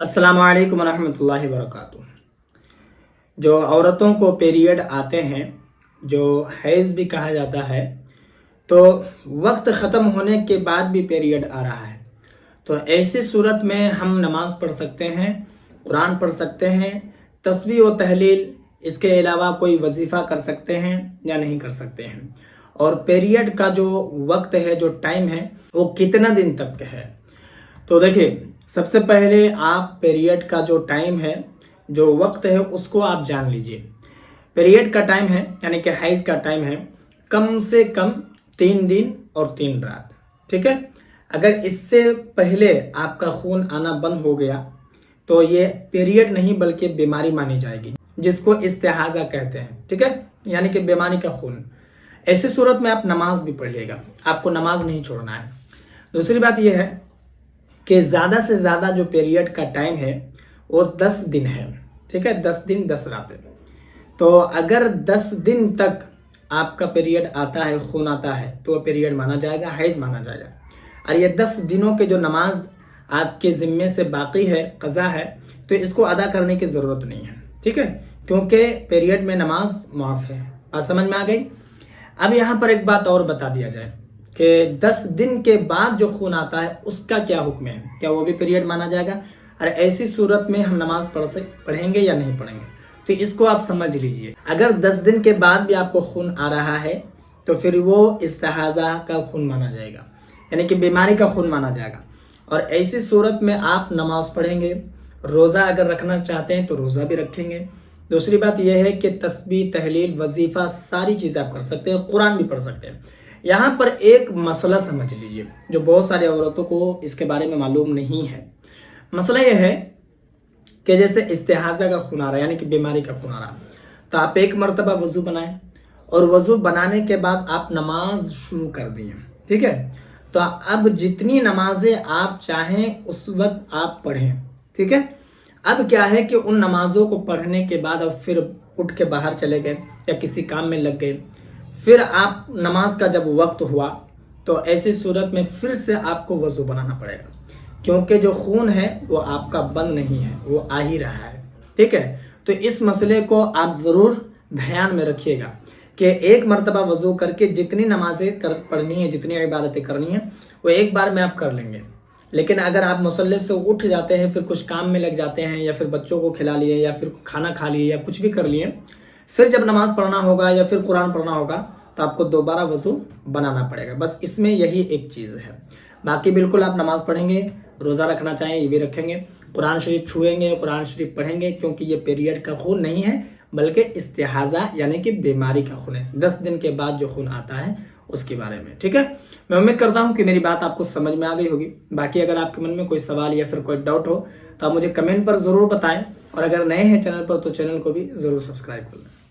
अस्सलाम वालेकुम रहमतुल्लाहि वबरकातुहू। जो औरतों को पीरियड आते हैं, जो हैज़ भी कहा जाता है, तो वक्त ख़त्म होने के बाद भी पीरियड आ रहा है, तो ऐसी सूरत में हम नमाज पढ़ सकते हैं, कुरान पढ़ सकते हैं, तस्बीह व तहलील, इसके अलावा कोई वजीफ़ा कर सकते हैं या नहीं कर सकते हैं। और पीरियड का जो वक्त है, जो टाइम है, वो कितना दिन तक है। तो देखिए, सबसे पहले आप पीरियड का जो टाइम है, जो वक्त है, उसको आप जान लीजिए। पीरियड का टाइम है यानी कि हैज़ का टाइम है कम से कम 3 दिन और 3 रात, ठीक है। अगर इससे पहले आपका खून आना बंद हो गया तो ये पीरियड नहीं बल्कि बीमारी मानी जाएगी, जिसको इस्तिहाजा कहते हैं, ठीक है, यानी कि बीमारी का खून। ऐसी सूरत में आप नमाज भी पढ़िएगा, आपको नमाज नहीं छोड़ना है। दूसरी बात यह है कि ज़्यादा से ज़्यादा जो पीरियड का टाइम है वो 10 दिन है, ठीक है, 10 दिन 10 रातें। तो अगर 10 दिन तक आपका पीरियड आता है, खून आता है, तो वो पीरियड माना जाएगा, हैज़ माना जाएगा। और ये 10 दिनों के जो नमाज आपके ज़िम्मे से बाकी है, क़ज़ा है, तो इसको अदा करने की ज़रूरत नहीं है, ठीक है, क्योंकि पीरियड में नमाज माफ़ है। बात समझ में आ गई। अब यहाँ पर एक बात और बता दिया जाए कि 10 दिन के बाद जो खून आता है उसका क्या हुक्म है, क्या वो भी पीरियड माना जाएगा। और ऐसी सूरत में हम नमाज पढ़ेंगे या नहीं पढ़ेंगे, तो इसको आप समझ लीजिए। अगर 10 दिन के बाद भी आपको खून आ रहा है तो फिर वो इस्तिहाजा का खून माना जाएगा, यानी कि बीमारी का खून माना जाएगा। और ऐसी सूरत में आप नमाज पढ़ेंगे, रोज़ा अगर रखना चाहते हैं तो रोज़ा भी रखेंगे। दूसरी बात यह है कि तस्बीह, तहलील, वजीफ़ा, सारी चीज़ें आप कर सकते हैं, कुरान भी पढ़ सकते हैं। यहाँ पर एक मसला समझ लीजिए, जो बहुत सारी औरतों को इसके बारे में मालूम नहीं है। मसला यह है कि जैसे इस्तिहाजा का खून आ रहा है, यानी कि बीमारी का खून आ रहा है, तो आप एक मरतबा वज़ू बनाएं और वज़ू बनाने के बाद आप नमाज शुरू कर दिए, ठीक है। तो अब जितनी नमाजें आप चाहें उस वक्त आप पढ़ें, ठीक है। अब क्या है कि उन नमाजों को पढ़ने के बाद अब फिर उठ के बाहर चले गए या किसी काम में लग गए, फिर आप नमाज का जब वक्त हुआ तो ऐसी सूरत में फिर से आपको वज़ू बनाना पड़ेगा, क्योंकि जो खून है वो आपका बंद नहीं है, वो आ ही रहा है, ठीक है। तो इस मसले को आप ज़रूर ध्यान में रखिएगा कि एक मरतबा वज़ू करके जितनी नमाजें पढ़नी है, जितनी इबादतें करनी है, वो एक बार में आप कर लेंगे। लेकिन अगर आप मुसल्ले से उठ जाते हैं, फिर कुछ काम में लग जाते हैं, या फिर बच्चों को खिला लिए, या फिर खाना खा लिए, या कुछ भी कर लिए, फिर जब नमाज पढ़ना होगा या फिर कुरान पढ़ना होगा तो आपको दोबारा वज़ू बनाना पड़ेगा। बस इसमें यही एक चीज़ है। बाकी बिल्कुल आप नमाज पढ़ेंगे, रोज़ा रखना चाहें ये भी रखेंगे, कुरान शरीफ छुएंगे, कुरान शरीफ पढ़ेंगे, क्योंकि ये पीरियड का खून नहीं है बल्कि इस्तिहाजा यानी कि बीमारी का खून है। 10 दिन के बाद जो खून आता है उसके बारे में, ठीक है। मैं उम्मीद करता हूँ कि मेरी बात आपको समझ में आ गई होगी। बाकी अगर आपके मन में कोई सवाल या फिर कोई डाउट हो तो आप मुझे कमेंट पर ज़रूर बताएं, और अगर नए हैं चैनल पर तो चैनल को भी ज़रूर सब्सक्राइब कर लें।